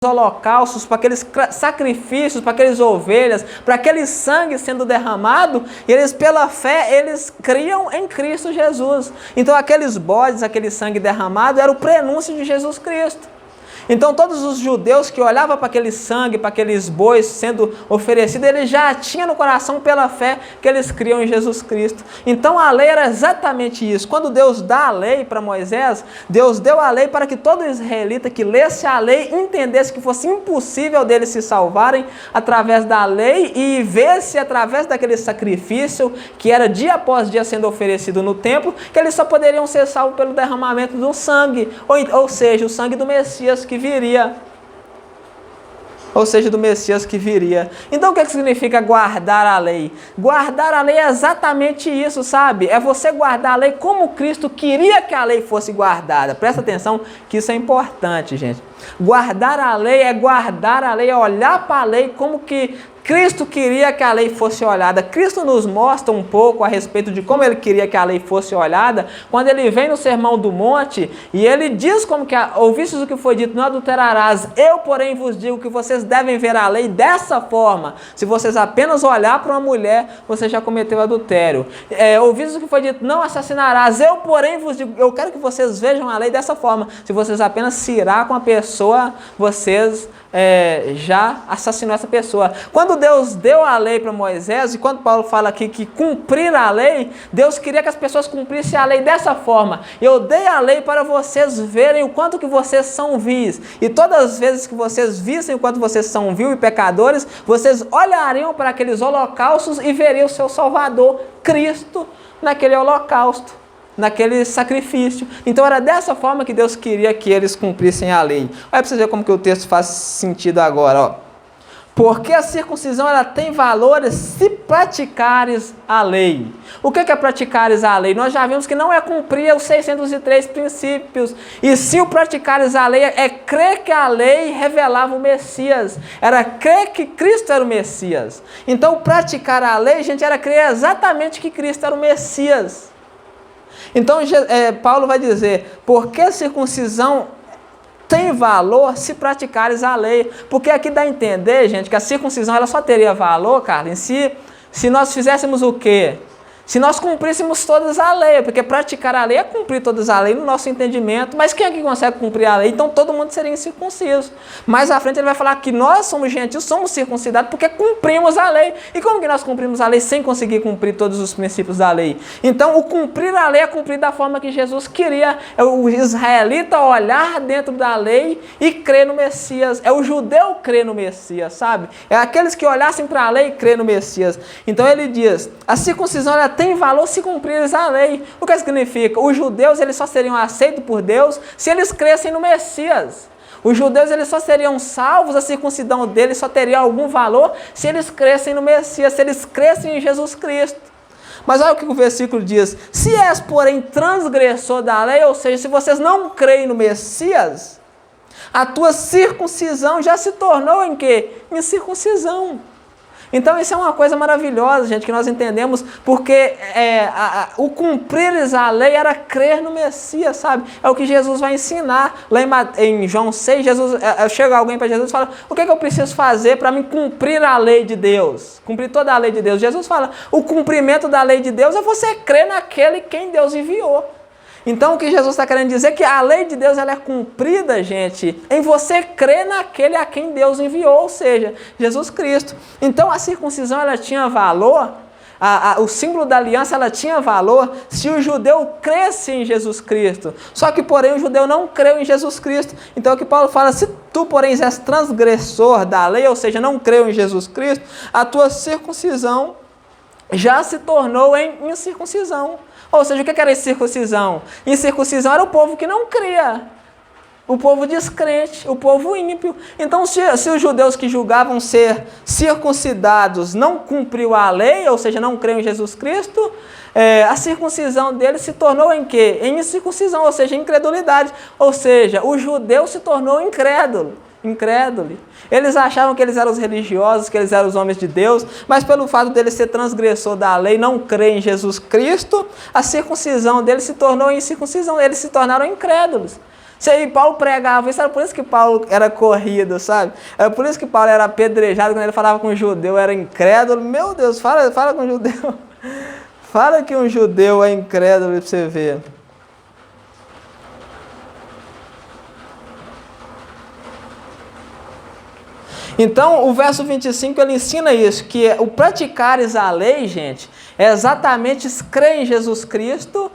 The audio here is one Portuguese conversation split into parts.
holocaustos, para aqueles sacrifícios, para aquelas ovelhas, para aquele sangue sendo derramado, e eles pela fé, eles criam em Cristo Jesus. Então aqueles bodes, aquele sangue derramado, era o prenúncio de Jesus Cristo. Então todos os judeus que olhavam para aquele sangue, para aqueles bois sendo oferecidos, eles já tinham no coração pela fé que eles criam em Jesus Cristo. Então a lei era exatamente isso. Quando Deus dá a lei para Moisés, Deus deu a lei para que todo israelita que lesse a lei entendesse que fosse impossível deles se salvarem através da lei e vesse através daquele sacrifício que era dia após dia sendo oferecido no templo, que eles só poderiam ser salvos pelo derramamento do sangue, ou seja, o sangue do Messias que viria. Ou seja, do Messias que viria. Então o que significa guardar a lei? Guardar a lei é exatamente isso, sabe? É você guardar a lei como Cristo queria que a lei fosse guardada. Presta atenção que isso é importante, gente. Guardar a lei, é olhar para a lei como que Cristo queria que a lei fosse olhada. Cristo nos mostra um pouco a respeito de como ele queria que a lei fosse olhada, quando ele vem no Sermão do Monte e ele diz como que, ouvistes o que foi dito, não adulterarás, eu porém vos digo que vocês devem ver a lei dessa forma. Se vocês apenas olhar para uma mulher, você já cometeu adultério. Ouvistes o que foi dito, não assassinarás, eu porém vos digo, eu quero que vocês vejam a lei dessa forma. Se vocês apenas se irá com a pessoa, vocês já assassinou essa pessoa. Quando Deus deu a lei para Moisés, e quando Paulo fala aqui que cumprir a lei, Deus queria que as pessoas cumprissem a lei dessa forma. Eu dei a lei para vocês verem o quanto que vocês são vis. E todas as vezes que vocês vissem o quanto vocês são vil e pecadores, vocês olhariam para aqueles holocaustos e veriam o seu Salvador, Cristo, naquele holocausto, naquele sacrifício. Então era dessa forma que Deus queria que eles cumprissem a lei. Olha para você ver como que o texto faz sentido agora, ó. Porque a circuncisão ela tem valores se praticares a lei. O que é praticares a lei? Nós já vimos que não é cumprir os 603 princípios. E se o praticares a lei é crer que a lei revelava o Messias. Era crer que Cristo era o Messias. Então praticar a lei, gente, era crer exatamente que Cristo era o Messias. Então Paulo vai dizer, porque a circuncisão tem valor se praticares a lei. Porque aqui dá a entender, gente, que a circuncisão ela só teria valor, cara, em si, se nós fizéssemos o quê? Se nós cumpríssemos todas a lei, porque praticar a lei é cumprir todas a lei no nosso entendimento, mas quem é que consegue cumprir a lei? Então todo mundo seria incircunciso. Mais à frente ele vai falar que nós somos gentios, somos circuncidados porque cumprimos a lei. E como que nós cumprimos a lei sem conseguir cumprir todos os princípios da lei? Então o cumprir a lei é cumprir da forma que Jesus queria. É o israelita olhar dentro da lei e crer no Messias. É o judeu crer no Messias, sabe? É aqueles que olhassem para a lei e crer no Messias. Então ele diz, a circuncisão ela tem valor se cumprires a lei. O que significa? Os judeus eles só seriam aceitos por Deus se eles crescem no Messias. Os judeus eles só seriam salvos, a circuncisão deles só teria algum valor se eles crescem no Messias, se eles crescem em Jesus Cristo. Mas olha o que o versículo diz. Se és, porém, transgressor da lei, ou seja, se vocês não creem no Messias, a tua circuncisão já se tornou em quê? Em circuncisão. Então isso é uma coisa maravilhosa, gente, que nós entendemos, porque o cumprires a lei era crer no Messias, sabe? É o que Jesus vai ensinar. Lá em João 6, chega alguém para Jesus e fala, o que eu preciso fazer para me cumprir a lei de Deus? Cumprir toda a lei de Deus. Jesus fala, o cumprimento da lei de Deus é você crer naquele quem Deus enviou. Então o que Jesus está querendo dizer é que a lei de Deus ela é cumprida, gente, em você crer naquele a quem Deus enviou, ou seja, Jesus Cristo. Então a circuncisão ela tinha valor, o símbolo da aliança ela tinha valor se o judeu cresce em Jesus Cristo. Só que porém o judeu não creu em Jesus Cristo. Então o que Paulo fala, se tu porém és transgressor da lei, ou seja, não creu em Jesus Cristo, a tua circuncisão já se tornou em incircuncisão. Ou seja, o que era incircuncisão? Incircuncisão era o povo que não cria, o povo descrente, o povo ímpio. Então, se os judeus que julgavam ser circuncidados não cumpriu a lei, ou seja, não creem em Jesus Cristo, a circuncisão deles se tornou em quê? Em incircuncisão, ou seja, incredulidade. Ou seja, o judeu se tornou incrédulo. Eles achavam que eles eram os religiosos, que eles eram os homens de Deus, mas pelo fato deles ser transgressor da lei, não crer em Jesus Cristo, a circuncisão deles se tornou incircuncisão, eles se tornaram incrédulos. Isso aí, Paulo pregava isso, era por isso que Paulo era corrido, sabe? Era por isso que Paulo era apedrejado quando ele falava com um judeu, era incrédulo. Meu Deus, fala com um judeu. Fala que um judeu é incrédulo pra você ver. Então, o verso 25, ele ensina isso, que o praticares a lei, gente, é exatamente crer em Jesus Cristo,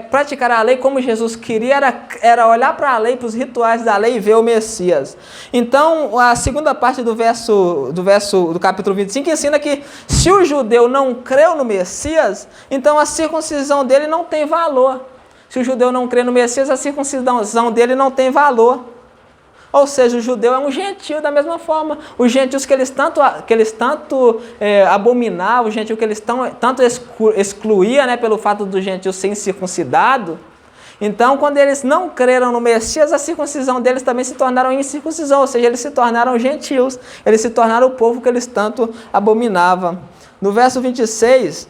praticar a lei como Jesus queria, era olhar para a lei, para os rituais da lei e ver o Messias. Então, a segunda parte do capítulo 25 ensina que se o judeu não creu no Messias, então a circuncisão dele não tem valor. Se o judeu não crê no Messias, a circuncisão dele não tem valor. Ou seja, o judeu é um gentio da mesma forma. Os gentios que eles tanto abominavam, os gentios que eles tanto excluíam, né, pelo fato do gentio ser incircuncidado. Então, quando eles não creram no Messias, a circuncisão deles também se tornaram incircuncisão. Ou seja, eles se tornaram gentios. Eles se tornaram o povo que eles tanto abominavam. No verso 26,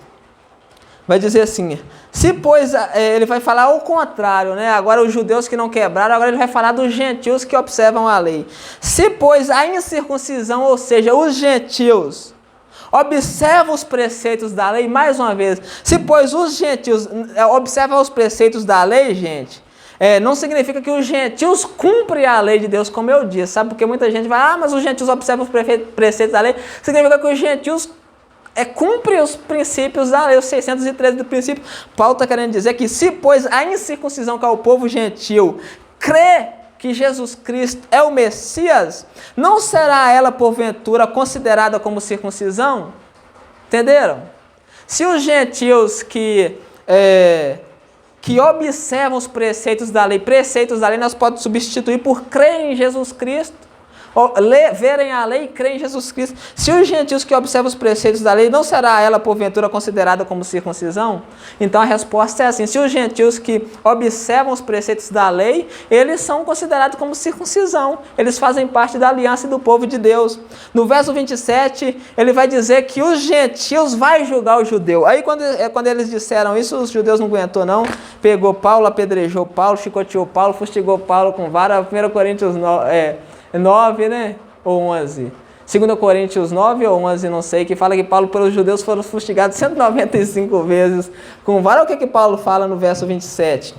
vai dizer assim... Se, pois, ele vai falar o contrário, né? Agora os judeus que não quebraram, agora ele vai falar dos gentios que observam a lei. Se, pois, a incircuncisão, ou seja, os gentios, observam os preceitos da lei, mais uma vez, se, pois, os gentios observam os preceitos da lei, gente, não significa que os gentios cumprem a lei de Deus, como eu disse, sabe? Porque muita gente vai, mas os gentios observam os preceitos da lei, significa que os gentios cumpre os princípios da lei, os 613 do princípio. Paulo está querendo dizer que se, pois, a incircuncisão, que é o povo gentil, crê que Jesus Cristo é o Messias, não será ela, porventura, considerada como circuncisão? Entenderam? Se os gentios que observam os preceitos da lei nós podemos substituir por crer em Jesus Cristo, verem a lei e crerem em Jesus Cristo. Se os gentios que observam os preceitos da lei, não será ela, porventura, considerada como circuncisão? Então a resposta é assim: se os gentios que observam os preceitos da lei, eles são considerados como circuncisão. Eles fazem parte da aliança e do povo de Deus. No verso 27, ele vai dizer que os gentios vai julgar o judeu. Aí quando eles disseram isso, os judeus não aguentou não. Pegou Paulo, apedrejou Paulo, chicoteou Paulo, fustigou Paulo com vara. 1 Coríntios 9, né? Ou 11. 2 Coríntios 9 ou 11, não sei, que fala que Paulo pelos judeus foram fustigados 195 vezes com vara. O que Paulo fala no verso 27?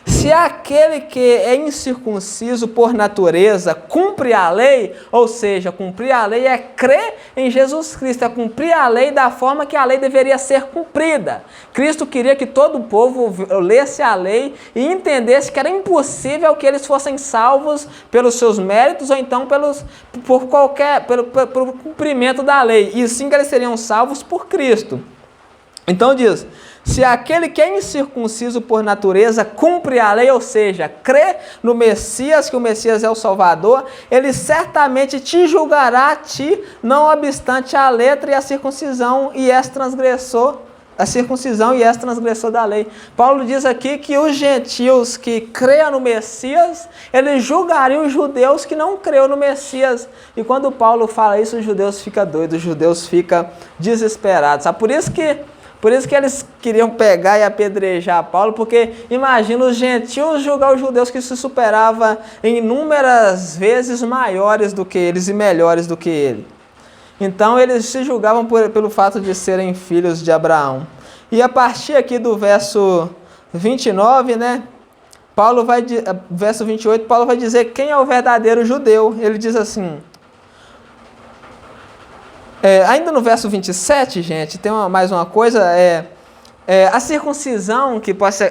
Se aquele que é incircunciso por natureza cumpre a lei, ou seja, cumprir a lei é crer em Jesus Cristo, é cumprir a lei da forma que a lei deveria ser cumprida. Cristo queria que todo o povo lesse a lei e entendesse que era impossível que eles fossem salvos pelos seus méritos ou então pelo cumprimento da lei, e sim que eles seriam salvos por Cristo. Então diz: se aquele que é incircunciso por natureza cumpre a lei, ou seja, crê no Messias, que o Messias é o Salvador, ele certamente te julgará a ti, não obstante a letra e a circuncisão, e és transgressor, da lei. Paulo diz aqui que os gentios que creem no Messias, eles julgariam os judeus que não creem no Messias. E quando Paulo fala isso, os judeus ficam doidos, os judeus ficam desesperados. Sabe? Por isso que eles queriam pegar e apedrejar Paulo, porque imagina os gentios julgar os judeus que se superavam em inúmeras vezes maiores do que eles e melhores do que ele. Então eles se julgavam pelo fato de serem filhos de Abraão. E a partir aqui do verso 29, né, verso 28, Paulo vai dizer quem é o verdadeiro judeu. Ele diz assim... ainda no verso 27, gente, tem mais uma coisa, a circuncisão,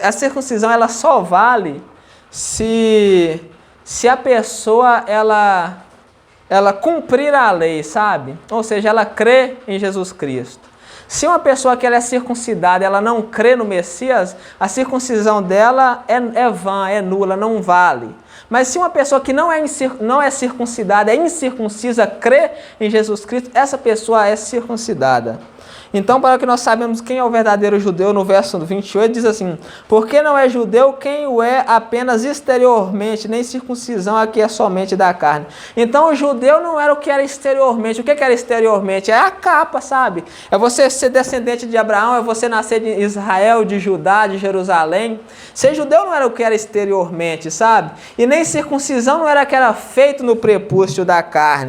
a circuncisão ela só vale se a pessoa ela cumprir a lei, sabe? Ou seja, ela crê em Jesus Cristo. Se uma pessoa que ela é circuncidada, ela não crê no Messias, a circuncisão dela é vã, é nula, não vale. Mas se uma pessoa que não é circuncidada, é incircuncisa, crê em Jesus Cristo, essa pessoa é circuncidada. Então, para que nós sabemos quem é o verdadeiro judeu, no verso 28 diz assim: porque não é judeu quem o é apenas exteriormente, nem circuncisão a que é somente da carne. Então, o judeu não era o que era exteriormente. O que era exteriormente? É a capa, sabe? É você ser descendente de Abraão, é você nascer de Israel, de Judá, de Jerusalém. Ser judeu não era o que era exteriormente, sabe? E nem circuncisão não era o que era feito no prepúcio da carne.